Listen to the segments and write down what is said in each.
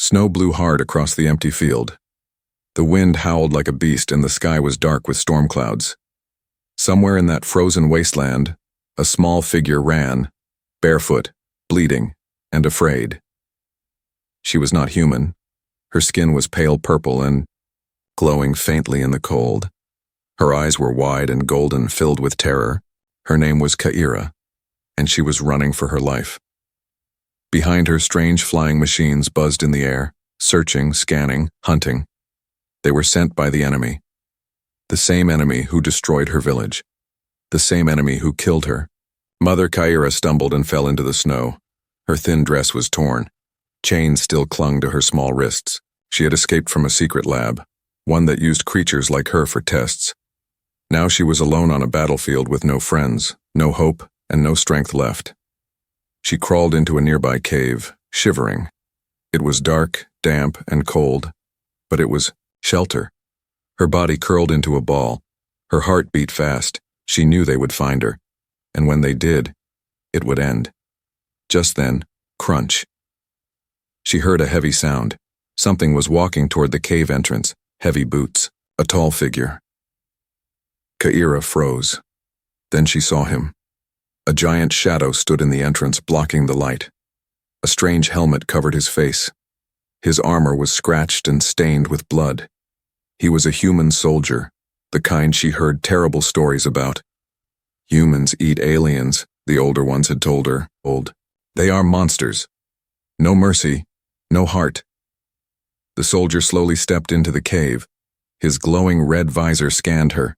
Snow blew hard across the empty field. The wind howled like a beast and the sky was dark with storm clouds. Somewhere in that frozen wasteland, a small figure ran, barefoot, bleeding, and afraid. She was not human. Her skin was pale purple and glowing faintly in the cold. Her eyes were wide and golden, filled with terror. Her name was Kaira, and she was running for her life. Behind her, strange flying machines buzzed in the air, searching, scanning, hunting. They were sent by the enemy. The same enemy who destroyed her village. The same enemy who killed her. Mother Kaira stumbled and fell into the snow. Her thin dress was torn. Chains still clung to her small wrists. She had escaped from a secret lab, one that used creatures like her for tests. Now she was alone on a battlefield with no friends, no hope, and no strength left. She crawled into a nearby cave, shivering. It was dark, damp, and cold, but it was shelter. Her body curled into a ball. Her heart beat fast. She knew they would find her, and when they did, it would end. Just then, crunch. She heard a heavy sound. Something was walking toward the cave entrance, heavy boots, a tall figure. Kaira froze. Then she saw him. A giant shadow stood in the entrance, blocking the light. A strange helmet covered his face. His armor was scratched and stained with blood. He was a human soldier, the kind she heard terrible stories about. Humans eat aliens, the older ones had told her. They are monsters. No mercy, no heart. The soldier slowly stepped into the cave. His glowing red visor scanned her.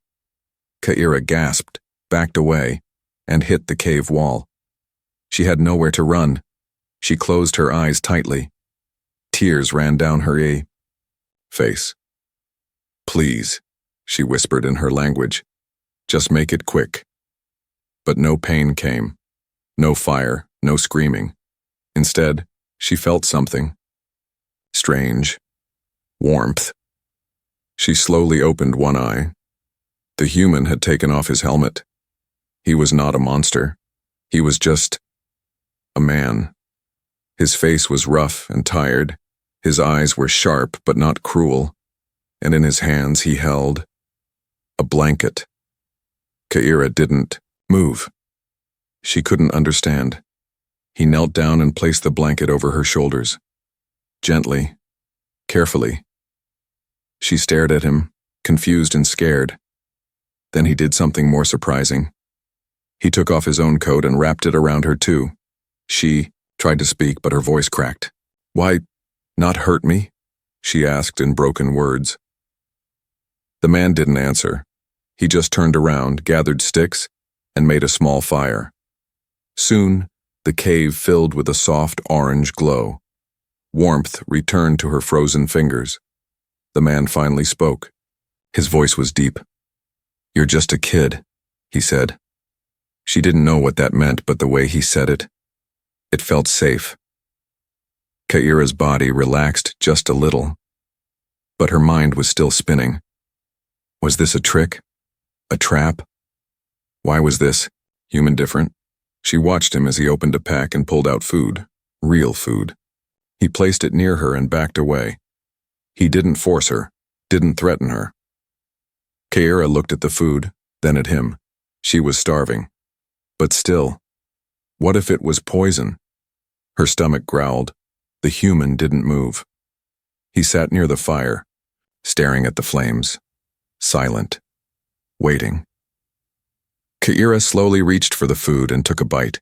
Kaira gasped, backed away, and hit the cave wall. She had nowhere to run. She closed her eyes tightly. Tears ran down her face. "Please," she whispered in her language. "Just make it quick." But no pain came. No fire, no screaming. Instead, she felt something. Strange. Warmth. She slowly opened one eye. The human had taken off his helmet. He was not a monster. He was just a man. His face was rough and tired. His eyes were sharp but not cruel. And in his hands he held a blanket. Kaira didn't move. She couldn't understand. He knelt down and placed the blanket over her shoulders. Gently, carefully. She stared at him, confused and scared. Then he did something more surprising. He took off his own coat and wrapped it around her too. She tried to speak, but her voice cracked. "Why, not hurt me?" she asked in broken words. The man didn't answer. He just turned around, gathered sticks, and made a small fire. Soon, the cave filled with a soft orange glow. Warmth returned to her frozen fingers. The man finally spoke. His voice was deep. "You're just a kid," he said. She didn't know what that meant, but the way he said it, it felt safe. Kaira's body relaxed just a little, but her mind was still spinning. Was this a trick? A trap? Why was this human different? She watched him as he opened a pack and pulled out food, real food. He placed it near her and backed away. He didn't force her, didn't threaten her. Kaira looked at the food, then at him. She was starving. But still, what if it was poison? Her stomach growled. The human didn't move. He sat near the fire, staring at the flames, silent, waiting. Kaira slowly reached for the food and took a bite.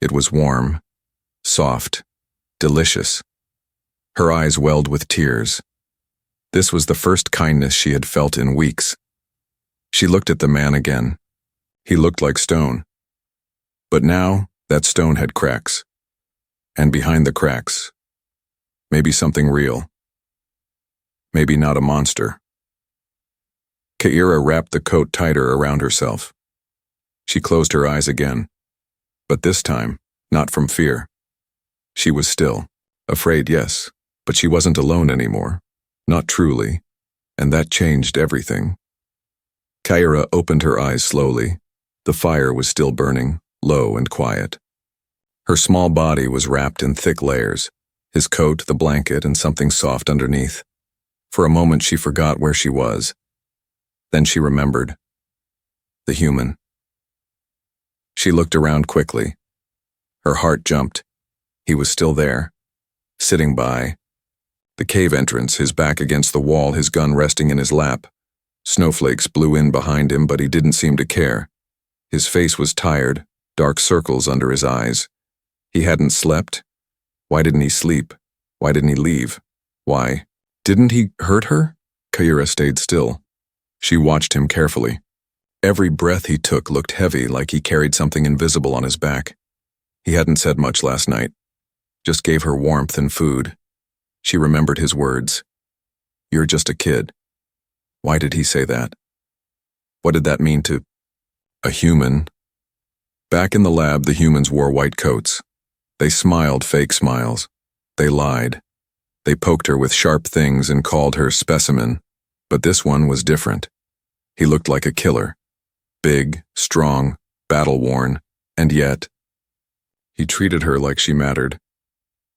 It was warm, soft, delicious. Her eyes welled with tears. This was the first kindness she had felt in weeks. She looked at the man again. He looked like stone. But now, that stone had cracks. And behind the cracks, maybe something real. Maybe not a monster. Kaira wrapped the coat tighter around herself. She closed her eyes again. But this time, not from fear. She was still. Afraid, yes, but she wasn't alone anymore. Not truly. And that changed everything. Kaira opened her eyes slowly. The fire was still burning, low and quiet. Her small body was wrapped in thick layers. His coat, the blanket, and something soft underneath. For a moment she forgot where she was. Then she remembered. The human. She looked around quickly. Her heart jumped. He was still there, sitting by the cave entrance, his back against the wall, his gun resting in his lap. Snowflakes blew in behind him, but he didn't seem to care. His face was tired, dark circles under his eyes. He hadn't slept. Why didn't he sleep? Why didn't he leave? Why? Didn't he hurt her? Kaira stayed still. She watched him carefully. Every breath he took looked heavy, like he carried something invisible on his back. He hadn't said much last night. Just gave her warmth and food. She remembered his words. You're just a kid. Why did he say that? What did that mean to a human? Back in the lab, the humans wore white coats. They smiled fake smiles. They lied. They poked her with sharp things and called her specimen. But this one was different. He looked like a killer. Big, strong, battle-worn, and yet he treated her like she mattered.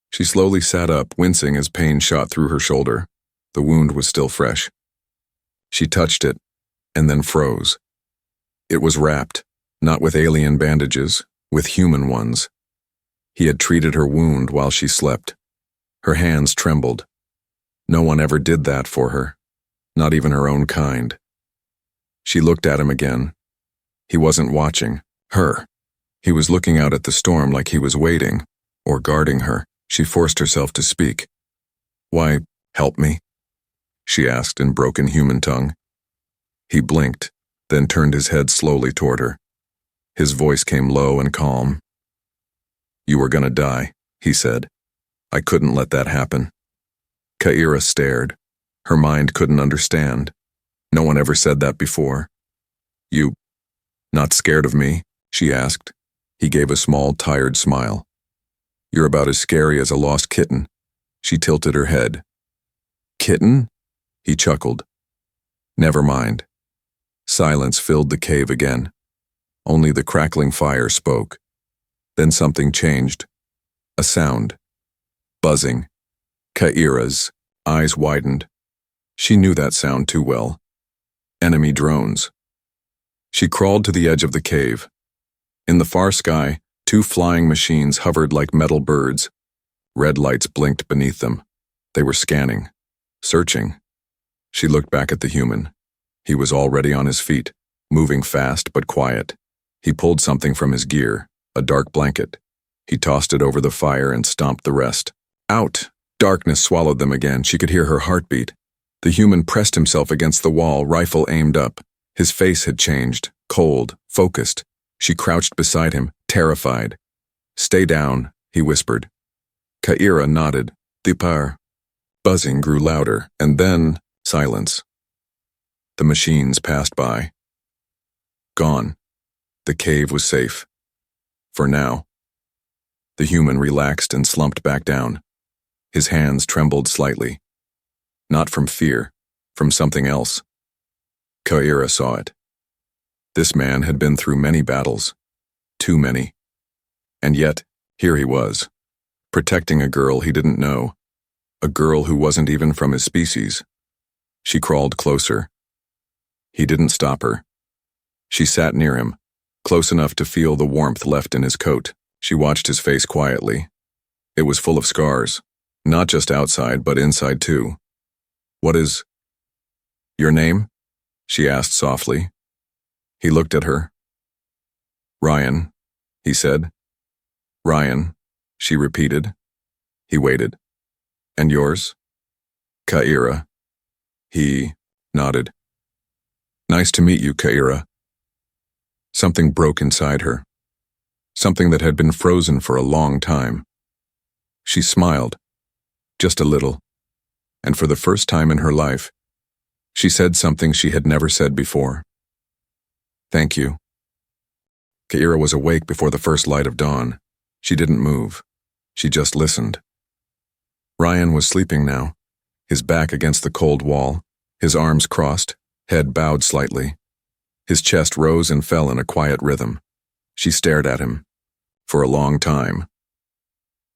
She slowly sat up, wincing as pain shot through her shoulder. The wound was still fresh. She touched it, and then froze. It was wrapped, not with alien bandages, with human ones. He had treated her wound while she slept. Her hands trembled. No one ever did that for her, not even her own kind. She looked at him again. He wasn't watching her. He was looking out at the storm like he was waiting, or guarding her. She forced herself to speak. Why, help me? She asked in broken human tongue. He blinked, then turned his head slowly toward her. His voice came low and calm. You were gonna die, he said. I couldn't let that happen. Kaira stared. Her mind couldn't understand. No one ever said that before. You not scared of me? She asked. He gave a small, tired smile. You're about as scary as a lost kitten. She tilted her head. Kitten? He chuckled. Never mind. Silence filled the cave again. Only the crackling fire spoke. Then something changed. A sound. Buzzing. Kaira's eyes widened. She knew that sound too well. Enemy drones. She crawled to the edge of the cave. In the far sky, two flying machines hovered like metal birds. Red lights blinked beneath them. They were scanning, searching. She looked back at the human. He was already on his feet, moving fast but quiet. He pulled something from his gear, a dark blanket. He tossed it over the fire and stomped the rest. Out! Darkness swallowed them again. She could hear her heartbeat. The human pressed himself against the wall, rifle aimed up. His face had changed, cold, focused. She crouched beside him, terrified. Stay down, he whispered. Kaira nodded. Devour. Buzzing grew louder, and then silence. The machines passed by. Gone. The cave was safe. For now. The human relaxed and slumped back down. His hands trembled slightly. Not from fear, from something else. Kaira saw it. This man had been through many battles. Too many. And yet, here he was, protecting a girl he didn't know. A girl who wasn't even from his species. She crawled closer. He didn't stop her. She sat near him, close enough to feel the warmth left in his coat. She watched his face quietly. It was full of scars, not just outside, but inside too. What is your name? She asked softly. He looked at her. Ryan, he said. Ryan, she repeated. He waited. And yours? Kaira. He nodded. Nice to meet you, Kaira. Something broke inside her. Something that had been frozen for a long time. She smiled, just a little, and for the first time in her life, she said something she had never said before. Thank you. Kaira was awake before the first light of dawn. She didn't move. She just listened. Ryan was sleeping now, his back against the cold wall, his arms crossed, head bowed slightly. His chest rose and fell in a quiet rhythm. She stared at him. For a long time.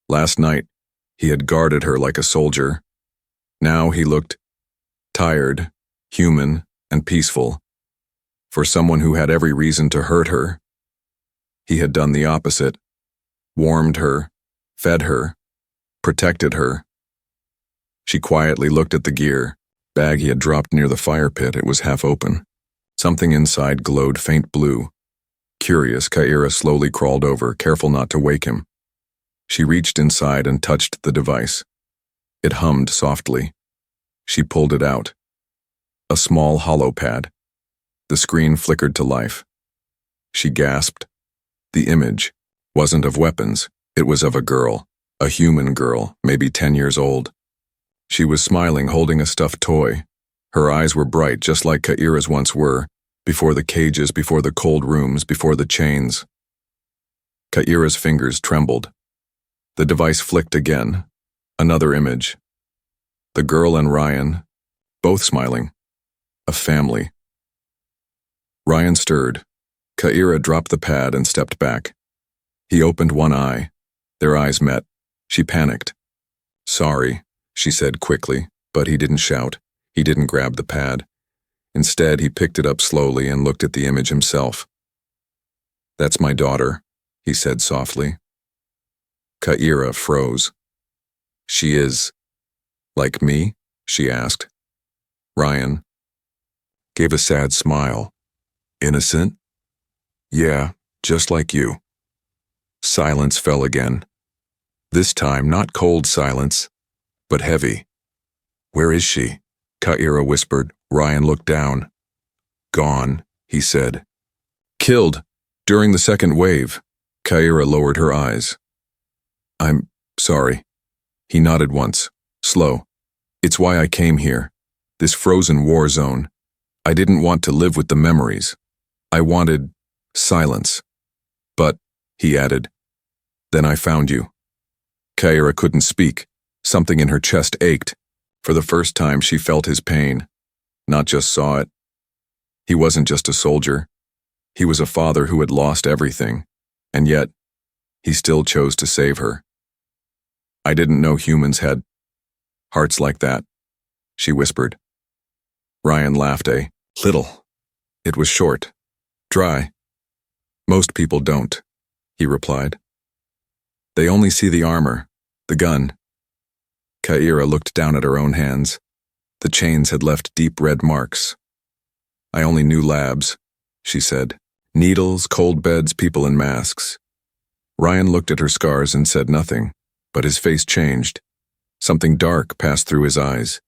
Last night, He had guarded her like a soldier. Now he looked tired, human, and peaceful. For someone who had every reason to hurt her, he had done the opposite. Warmed her, fed her, protected her. She quietly looked at the gear bag he had dropped near the fire pit. It was half open. Something inside glowed faint blue. Curious, Kyra slowly crawled over, careful not to wake him. She reached inside and touched the device. It hummed softly. She pulled it out. A small hollow pad. The screen flickered to life. She gasped. The image wasn't of weapons. It was of a girl, a human girl, maybe 10 years old. She was smiling, holding a stuffed toy. Her eyes were bright, just like Kyra's once were, before the cages, before the cold rooms, before the chains. Kyra's fingers trembled. The device flicked again. Another image. The girl and Ryan, both smiling. A family. Ryan stirred. Kyra dropped the pad and stepped back. He opened one eye. Their eyes met. She panicked. "Sorry," she said quickly, but he didn't shout. He didn't grab the pad. Instead, he picked it up slowly and looked at the image himself. "That's my daughter," he said softly. Kyra froze. "She is like me?" she asked. Ryan gave a sad smile. "Innocent? Yeah, just like you." Silence fell again. This time, not cold silence, but heavy. "Where is she?" Kyra whispered. Ryan looked down. "Gone," he said. "Killed during the second wave." Kyra lowered her eyes. "I'm sorry." He nodded once, slow. "It's why I came here. This frozen war zone. I didn't want to live with the memories. I wanted silence. But," he added, "then I found you." Kyra couldn't speak. Something in her chest ached. For the first time, she felt his pain, not just saw it. He wasn't just a soldier. He was a father who had lost everything, and yet, he still chose to save her. "I didn't know humans had hearts like that," she whispered. Ryan laughed a little. It was short, dry. "Most people don't," he replied. "They only see the armor, the gun." Kyra looked down at her own hands. The chains had left deep red marks. "I only knew labs," she said. "Needles, cold beds, people in masks." Ryan looked at her scars and said nothing, but his face changed. Something dark passed through his eyes.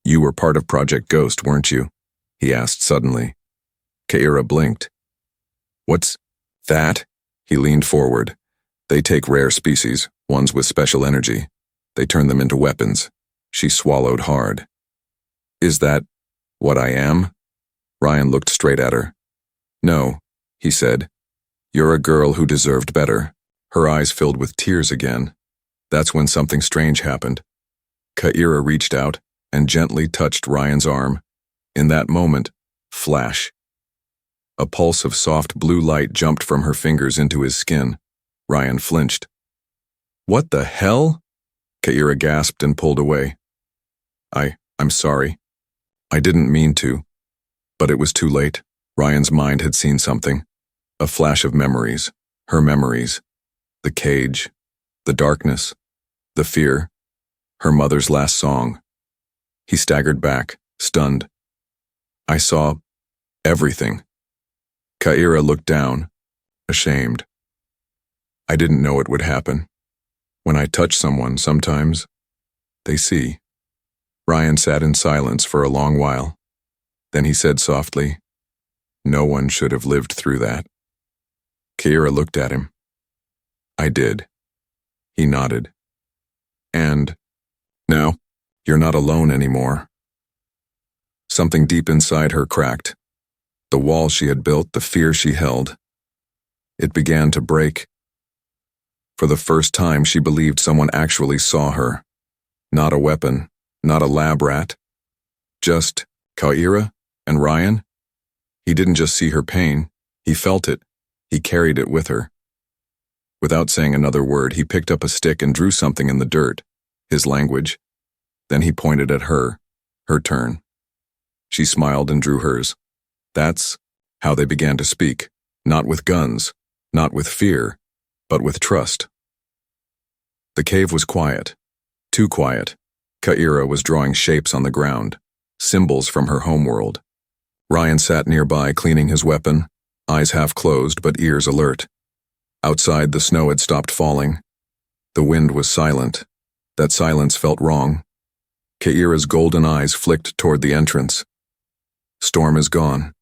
"You were part of Project Ghost, weren't you?" he asked suddenly. Kyra blinked. "What's that?" He leaned forward. "They take rare species, ones with special energy. They turn them into weapons." She swallowed hard. "Is that what I am?" Ryan looked straight at her. "No," he said. "You're a girl who deserved better." Her eyes filled with tears again. That's when something strange happened. Kyra reached out and gently touched Ryan's arm. In that moment, flash. A pulse of soft blue light jumped from her fingers into his skin. Ryan flinched. "What the hell?" Kyra gasped and pulled away. I'm sorry. I didn't mean to." But it was too late. Ryan's mind had seen something. A flash of memories. Her memories. The cage. The darkness. The fear. Her mother's last song. He staggered back, stunned. "I saw everything." Kyra looked down, ashamed. "I didn't know it would happen. When I touch someone, sometimes they see." Ryan sat in silence for a long while. Then he said softly, "No one should have lived through that." Kyra looked at him. "I did." He nodded. "And now, you're not alone anymore." Something deep inside her cracked. The wall she had built, the fear she held. It began to break. For the first time, she believed someone actually saw her. Not a weapon, not a lab rat. Just Kyra and Ryan. He didn't just see her pain, he felt it. He carried it with her. Without saying another word, he picked up a stick and drew something in the dirt, his language. Then he pointed at her turn. She smiled and drew hers. That's how they began to speak, not with guns, not with fear, but with trust. The cave was quiet, too quiet. Ka'ira was drawing shapes on the ground, symbols from her homeworld. Ryan sat nearby, cleaning his weapon, eyes half closed but ears alert. Outside, the snow had stopped falling. The wind was silent. That silence felt wrong. Ka'ira's golden eyes flicked toward the entrance. "Storm is gone,"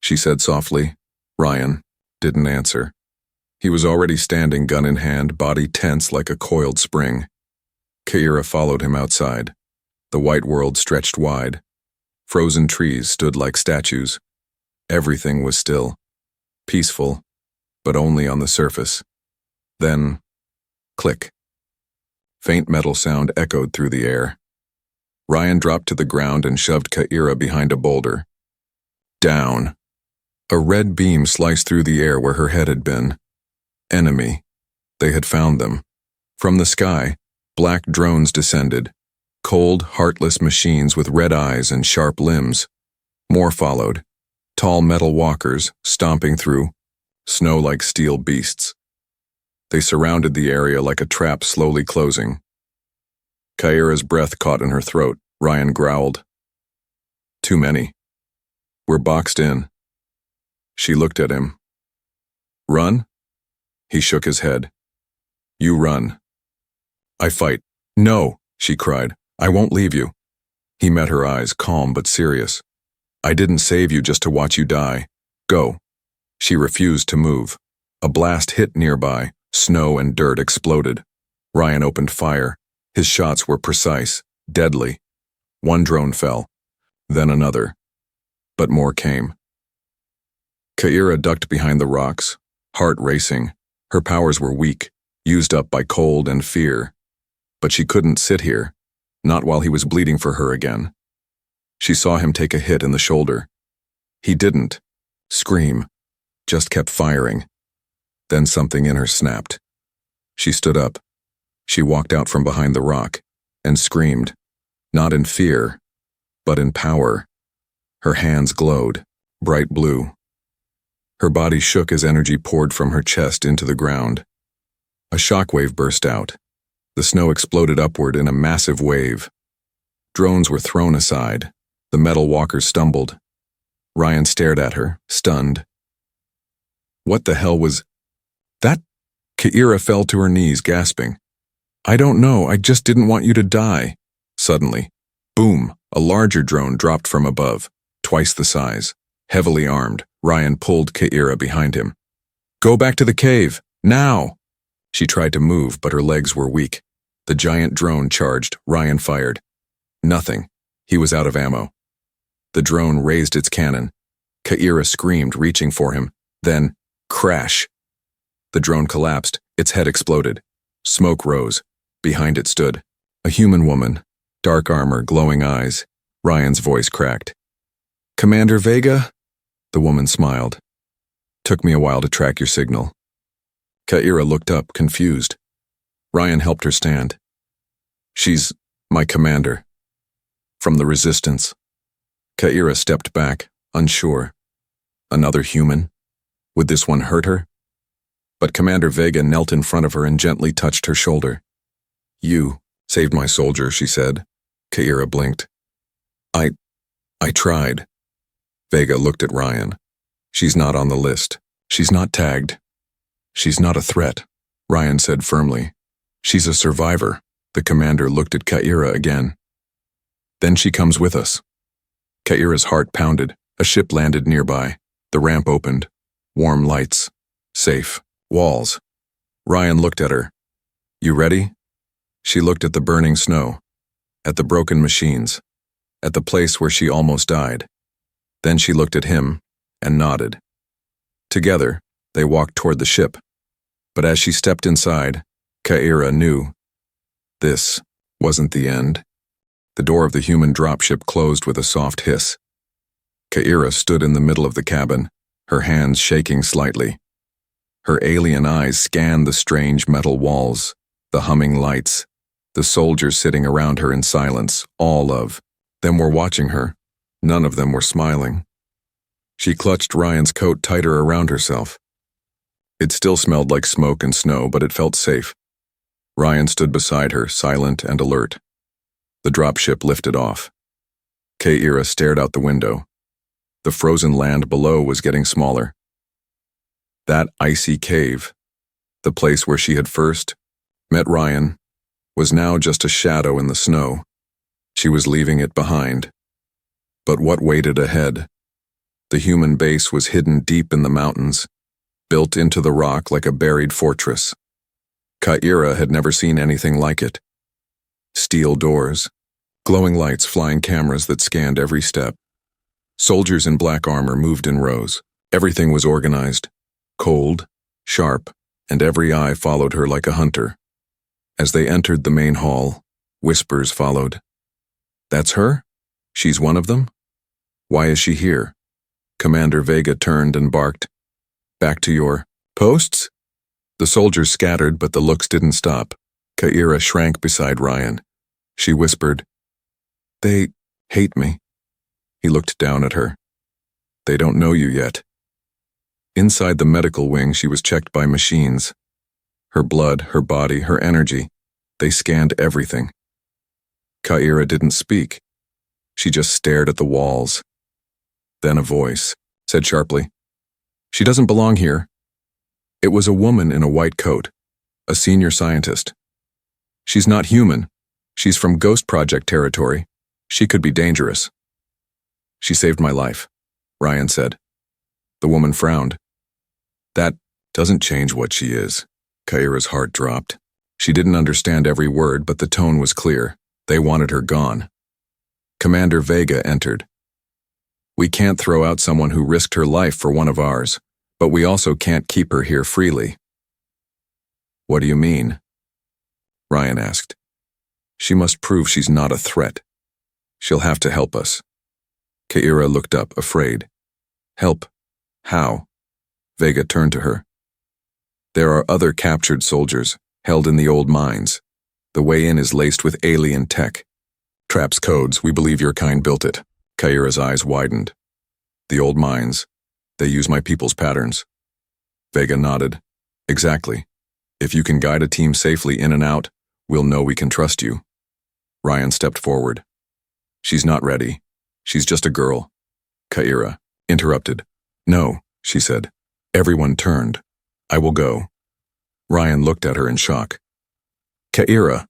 she said softly. Ryan didn't answer. He was already standing, gun in hand, body tense like a coiled spring. Ka'ira followed him outside. The white world stretched wide. Frozen trees stood like statues. Everything was still, peaceful, but only on the surface. Then, click. Faint metal sound echoed through the air. Ryan dropped to the ground and shoved Ka'ira behind a boulder. Down. A red beam sliced through the air where her head had been. Enemy. They had found them. From the sky, black drones descended. Cold, heartless machines with red eyes and sharp limbs. More followed. Tall metal walkers, stomping through, snow like steel beasts. They surrounded the area like a trap slowly closing. Ka'ira's breath caught in her throat. Ryan growled. "Too many. We're boxed in." She looked at him. "Run?" He shook his head. "You run." "I fight." "No," she cried. "I won't leave you." He met her eyes, calm but serious. "I didn't save you just to watch you die. Go." She refused to move. A blast hit nearby. Snow and dirt exploded. Ryan opened fire. His shots were precise, deadly. One drone fell, then another. But more came. Ka'ira ducked behind the rocks, heart racing. Her powers were weak, used up by cold and fear. But she couldn't sit here, not while he was bleeding for her again. She saw him take a hit in the shoulder. He didn't scream, just kept firing. Then something in her snapped. She stood up. She walked out from behind the rock and screamed, not in fear, but in power. Her hands glowed, bright blue. Her body shook as energy poured from her chest into the ground. A shockwave burst out. The snow exploded upward in a massive wave. Drones were thrown aside. The metal walkers stumbled. Ryan stared at her, stunned. What the hell was that? Ka'ira fell to her knees, gasping. "I don't know, I just didn't want you to die." Suddenly, boom, a larger drone dropped from above, twice the size. Heavily armed, Ryan pulled Ka'ira behind him. "Go back to the cave, now!" She tried to move, but her legs were weak. The giant drone charged. Ryan fired. Nothing. He was out of ammo. The drone raised its cannon. Ka'ira screamed, reaching for him. Then, crash. The drone collapsed. Its head exploded. Smoke rose. Behind it stood a human woman, dark armor, glowing eyes. Ryan's voice cracked. "Commander Vega?" The woman smiled. "Took me a while to track your signal." Ka'ira looked up, confused. Ryan helped her stand. "She's my commander. From the Resistance." Ka'ira stepped back, unsure. Another human? Would this one hurt her? But Commander Vega knelt in front of her and gently touched her shoulder. "You saved my soldier," she said. Ka'ira blinked. I tried." Vega looked at Ryan. "She's not on the list. She's not tagged. She's not a threat," Ryan said firmly. "She's a survivor." The commander looked at Ka'ira again. "Then she comes with us." Ka'ira's heart pounded. A ship landed nearby. The ramp opened. Warm lights. Safe. Walls. Ryan looked at her. "You ready?" She looked at the burning snow, at the broken machines, at the place where she almost died. Then she looked at him and nodded. Together, they walked toward the ship. But as she stepped inside, Ka'ira knew this wasn't the end. The door of the human dropship closed with a soft hiss. Ka'ira stood in the middle of the cabin, her hands shaking slightly. Her alien eyes scanned the strange metal walls, the humming lights, the soldiers sitting around her in silence. All of them were watching her. None of them were smiling. She clutched Ryan's coat tighter around herself. It still smelled like smoke and snow, but it felt safe. Ryan stood beside her, silent and alert. The dropship lifted off. Ka'ira stared out the window. The frozen land below was getting smaller. That icy cave, the place where she had first met Ryan, was now just a shadow in the snow. She was leaving it behind. But what waited ahead? The human base was hidden deep in the mountains, built into the rock like a buried fortress. Ka'ira had never seen anything like it. Steel doors, glowing lights, flying cameras that scanned every step. Soldiers in black armor moved in rows. Everything was organized, cold, sharp, and every eye followed her like a hunter. As they entered the main hall, whispers followed. "That's her? She's one of them? Why is she here?" Commander Vega turned and barked. "Back to your posts?" The soldiers scattered, but the looks didn't stop. Ka'ira shrank beside Ryan. She whispered, "They hate me." He looked down at her. "They don't know you yet." Inside the medical wing, she was checked by machines. Her blood, her body, her energy. They scanned everything. Ka'ira didn't speak. She just stared at the walls. Then a voice said sharply, "She doesn't belong here." It was a woman in a white coat, a senior scientist. "She's not human. She's from Ghost Project territory. She could be dangerous." "She saved my life," Ryan said. The woman frowned. "That doesn't change what she is." Ka'ira's heart dropped. She didn't understand every word, but the tone was clear. They wanted her gone. Commander Vega entered. "We can't throw out someone who risked her life for one of ours, but we also can't keep her here freely." "What do you mean?" Ryan asked. "She must prove she's not a threat. She'll have to help us." Ka'ira looked up, afraid. "Help? How?" Vega turned to her. "There are other captured soldiers, held in the old mines. The way in is laced with alien tech. Traps codes, we believe your kind built it." Ka'ira's eyes widened. "The old mines, they use my people's patterns." Vega nodded. "Exactly. If you can guide a team safely in and out, we'll know we can trust you." Ryan stepped forward. "She's not ready. She's just a girl." Ka'ira interrupted. "No," she said. Everyone turned. "I will go." Ryan looked at her in shock. "Ka'ira."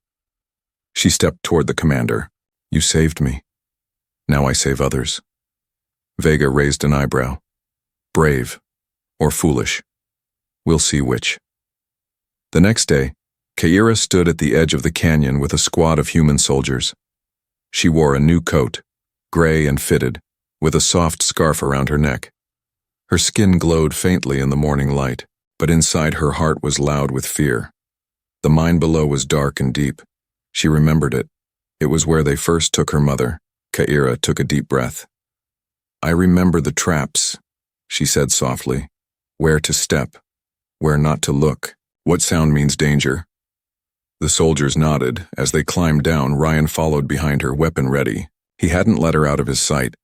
She stepped toward the commander. "You saved me. Now I save others." Vega raised an eyebrow. "Brave or foolish. We'll see which." The next day, Ka'ira stood at the edge of the canyon with a squad of human soldiers. She wore a new coat, gray and fitted, with a soft scarf around her neck. Her skin glowed faintly in the morning light, but inside her heart was loud with fear. The mine below was dark and deep. She remembered it. It was where they first took her mother. Ka'ira took a deep breath. "I remember the traps," she said softly. "Where to step, where not to look, what sound means danger." The soldiers nodded. As they climbed down, Ryan followed behind her, weapon ready. He hadn't let her out of his sight.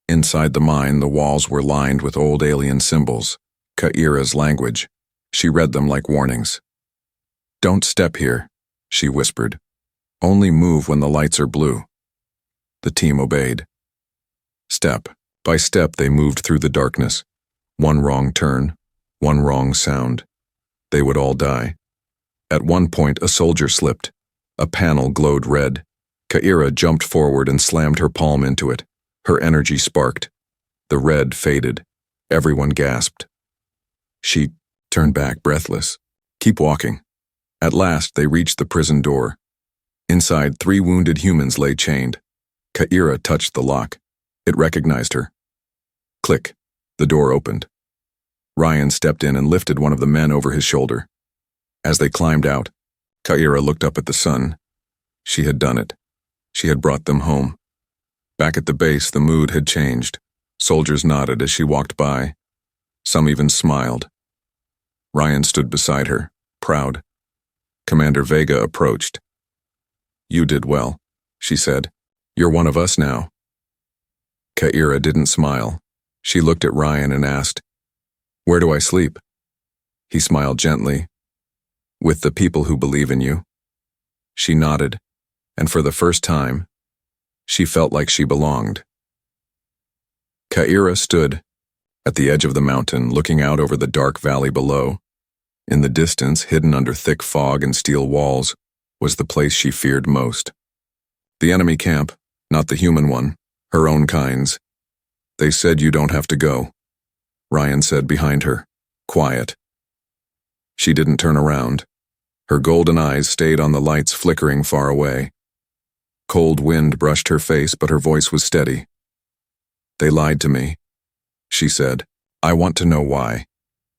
Inside the mine, the walls were lined with old alien symbols, Ka'ira's language. She read them like warnings. "Don't step here," she whispered. "Only move when the lights are blue." The team obeyed. Step by step, they moved through the darkness. One wrong turn, one wrong sound. They would all die. At one point, a soldier slipped. A panel glowed red. Ka'ira jumped forward and slammed her palm into it. Her energy sparked. The red faded. Everyone gasped. She turned back, breathless. "Keep walking." At last, they reached the prison door. Inside, 3 wounded humans lay chained. Ka'ira touched the lock. It recognized her. Click. The door opened. Ryan stepped in and lifted one of the men over his shoulder. As they climbed out, Ka'ira looked up at the sun. She had done it. She had brought them home. Back at the base, the mood had changed. Soldiers nodded as she walked by. Some even smiled. Ryan stood beside her, proud. Commander Vega approached. "You did well," she said. "You're one of us now." Ka'ira didn't smile. She looked at Ryan and asked, "Where do I sleep?" He smiled gently. "With the people who believe in you." She nodded, and for the first time, she felt like she belonged. Ka'ira stood at the edge of the mountain, looking out over the dark valley below. In the distance, hidden under thick fog and steel walls, was the place she feared most. The enemy camp, not the human one, her own kind's. "They said you don't have to go," Ryan said behind her, quiet. She didn't turn around. Her golden eyes stayed on the lights flickering far away. Cold wind brushed her face, but her voice was steady. "They lied to me," she said. "I want to know why."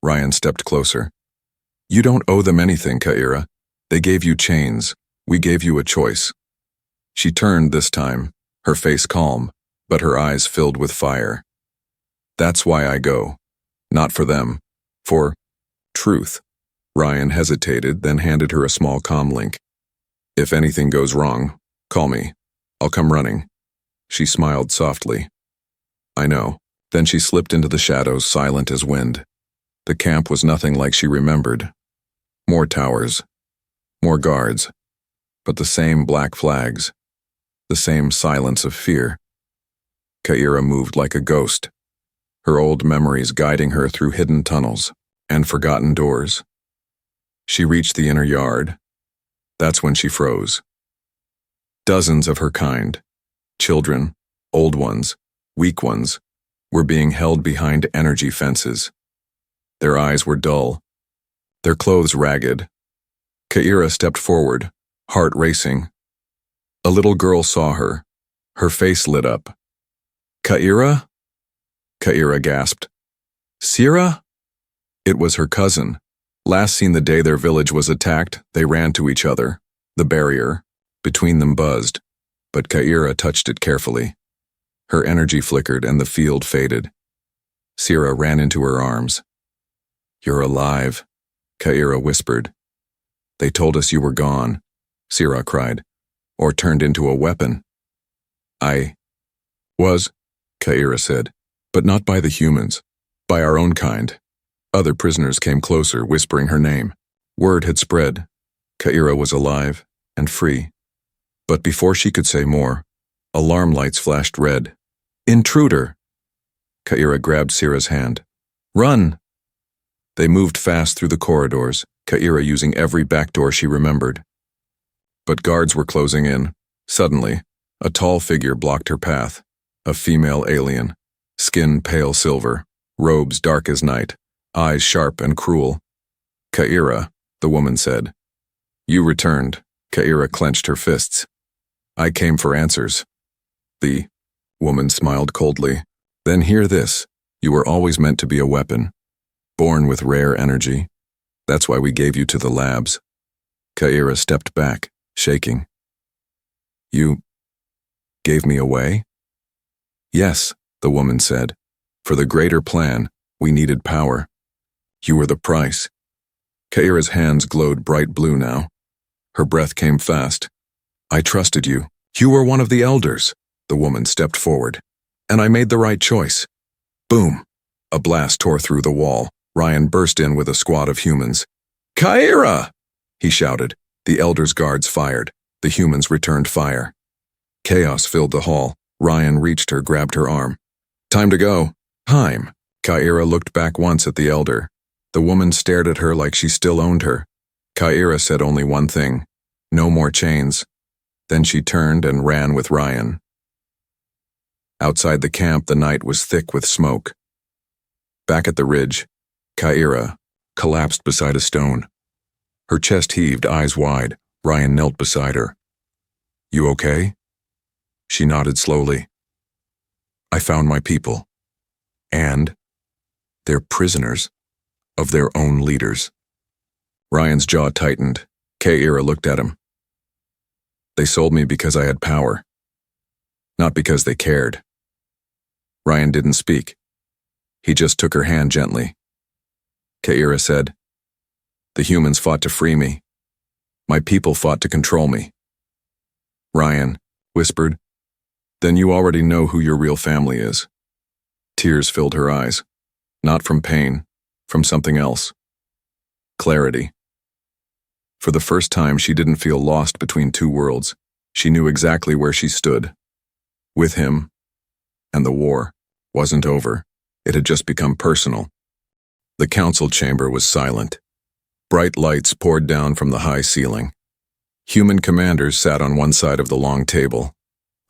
Ryan stepped closer. "You don't owe them anything, Ka'ira. They gave you chains. We gave you a choice." She turned this time, her face calm, but her eyes filled with fire. "That's why I go. Not for them. For truth." Ryan hesitated, then handed her a small comm link. "If anything goes wrong, call me. I'll come running." She smiled softly. "I know." Then she slipped into the shadows, silent as wind. The camp was nothing like she remembered. More towers, more guards, but the same black flags, the same silence of fear. Ka'ira moved like a ghost, her old memories guiding her through hidden tunnels and forgotten doors. She reached the inner yard. That's when she froze. Dozens of her kind, children, old ones, weak ones, were being held behind energy fences. Their eyes were dull, their clothes ragged. Ka'ira stepped forward, heart racing. A little girl saw her. Her face lit up. "Ka'ira?" Ka'ira gasped. "Sira?" It was her cousin. Last seen the day their village was attacked, they ran to each other. The barrier between them buzzed, but Ka'ira touched it carefully. Her energy flickered and the field faded. Sira ran into her arms. "You're alive," Ka'ira whispered. "They told us you were gone," Sira cried, "or turned into a weapon." "I was," Ka'ira said, "but not by the humans, by our own kind." Other prisoners came closer, whispering her name. Word had spread. Ka'ira was alive and free. But before she could say more, alarm lights flashed red. "Intruder!" Ka'ira grabbed Sira's hand. "Run!" They moved fast through the corridors, Ka'ira using every back door she remembered. But guards were closing in. Suddenly, a tall figure blocked her path. A female alien, skin pale silver, robes dark as night, eyes sharp and cruel. "Ka'ira," the woman said. "You returned." Ka'ira clenched her fists. "I came for answers." The woman smiled coldly. "Then hear this. You were always meant to be a weapon, born with rare energy. That's why we gave you to the labs." Ka'ira stepped back, shaking. "You gave me away?" "Yes," the woman said. "For the greater plan, we needed power. You were the price." Ka'ira's hands glowed bright blue now. Her breath came fast. "I trusted you. You were one of the elders." The woman stepped forward. "And I made the right choice." Boom! A blast tore through the wall. Ryan burst in with a squad of humans. "Ka'ira!" he shouted. The elders' guards fired. The humans returned fire. Chaos filled the hall. Ryan reached her, grabbed her arm. "Time to go." "Time." Ka'ira looked back once at the elder. The woman stared at her like she still owned her. Ka'ira said only one thing: "No more chains." Then she turned and ran with Ryan. Outside the camp, the night was thick with smoke. Back at the ridge, Ka'ira collapsed beside a stone. Her chest heaved, eyes wide. Ryan knelt beside her. "You okay?" She nodded slowly. "I found my people. And they're prisoners of their own leaders." Ryan's jaw tightened. Ka'ira looked at him. "They sold me because I had power, not because they cared." Ryan didn't speak. He just took her hand gently. Ka'ira said, The humans fought to free me. My people fought to control me. Ryan whispered, "Then you already know who your real family is." Tears filled her eyes, not from pain, from something else. Clarity. For the first time, she didn't feel lost between two worlds. She knew exactly where she stood. With him, and the war wasn't over. It had just become personal. The council chamber was silent. Bright lights poured down from the high ceiling. Human commanders sat on one side of the long table.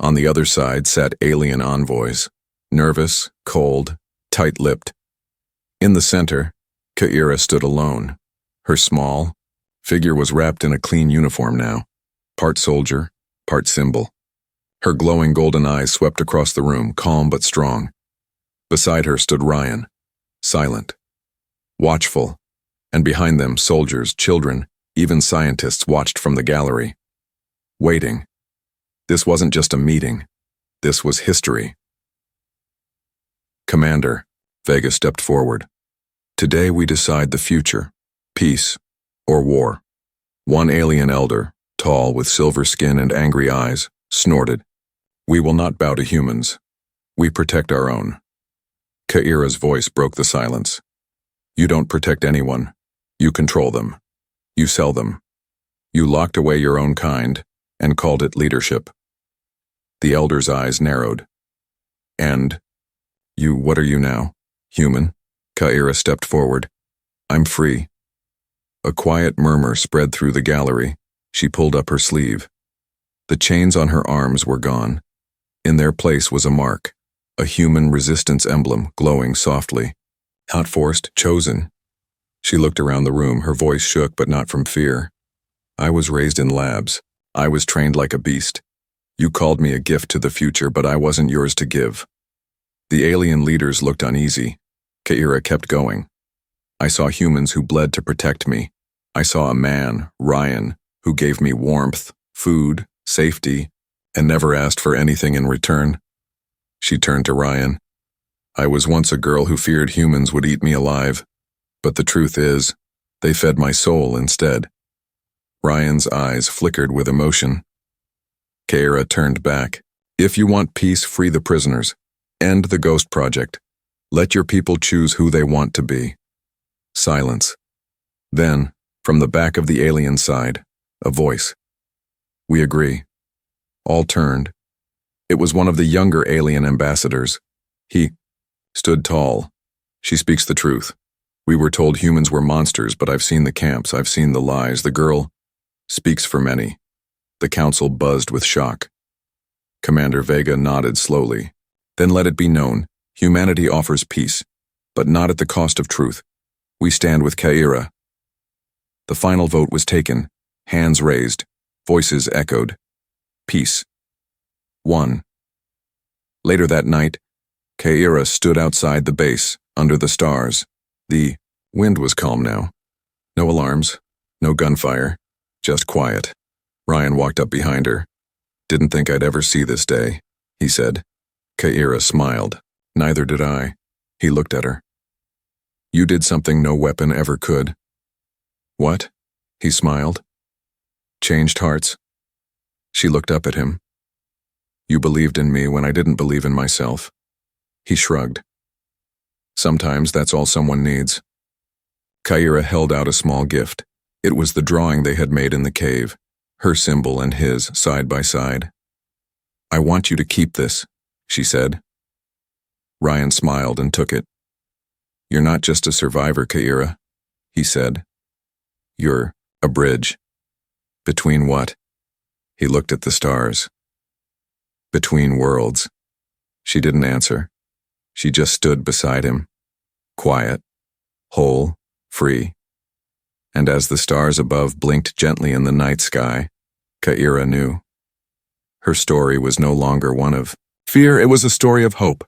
On the other side sat alien envoys, nervous, cold, tight-lipped. In the center, Ka'ira stood alone. Her small figure was wrapped in a clean uniform now, part soldier, part symbol. Her glowing golden eyes swept across the room, calm but strong. Beside her stood Ryan, silent, watchful, and behind them soldiers, children, even scientists watched from the gallery. Waiting. This wasn't just a meeting. This was history. "Commander," Vega stepped forward. "Today we decide the future, peace or war." One alien elder, tall with silver skin and angry eyes, snorted. "We will not bow to humans. We protect our own." Ka'ira's voice broke the silence. "You don't protect anyone. You control them. You sell them. You locked away your own kind and called it leadership." The elder's eyes narrowed. "And what are you now? Human?" Ka'ira stepped forward. "I'm free." A quiet murmur spread through the gallery. She pulled up her sleeve. The chains on her arms were gone. In their place was a mark, a human resistance emblem glowing softly. Not forced, chosen. She looked around the room, her voice shook but not from fear. "I was raised in labs. I was trained like a beast. You called me a gift to the future, but I wasn't yours to give." The alien leaders looked uneasy. Ka'ira kept going. "I saw humans who bled to protect me. I saw a man, Ryan, who gave me warmth, food, safety, and never asked for anything in return." She turned to Ryan. "I was once a girl who feared humans would eat me alive, but the truth is, they fed my soul instead." Ryan's eyes flickered with emotion. Ka'ira turned back. "If you want peace, free the prisoners. End the Ghost Project. Let your people choose who they want to be." Silence. Then, from the back of the alien side, a voice. "We agree." All turned. It was one of the younger alien ambassadors. He stood tall. "She speaks the truth. We were told humans were monsters, but I've seen the camps, I've seen the lies. The girl speaks for many." The council buzzed with shock. Commander Vega nodded slowly. "Then let it be known, humanity offers peace, but not at the cost of truth. We stand with Ka'ira." The final vote was taken, hands raised, voices echoed. Peace. Won. Later that night, Ka'ira stood outside the base, under the stars. The wind was calm now. No alarms, no gunfire, just quiet. Ryan walked up behind her. "Didn't think I'd ever see this day," he said. Ka'ira smiled. "Neither did I." He looked at her. "You did something no weapon ever could." "What?" He smiled. "Changed hearts." She looked up at him. "You believed in me when I didn't believe in myself." He shrugged. "Sometimes that's all someone needs." Ka'ira held out a small gift. It was the drawing they had made in the cave, her symbol and his side by side. "I want you to keep this," she said. Ryan smiled and took it. "You're not just a survivor, Ka'ira," he said. "You're a bridge." "Between what?" He looked at the stars. "Between worlds." She didn't answer. She just stood beside him, quiet, whole, free. And as the stars above blinked gently in the night sky, Ka'ira knew. Her story was no longer one of fear, it was a story of hope.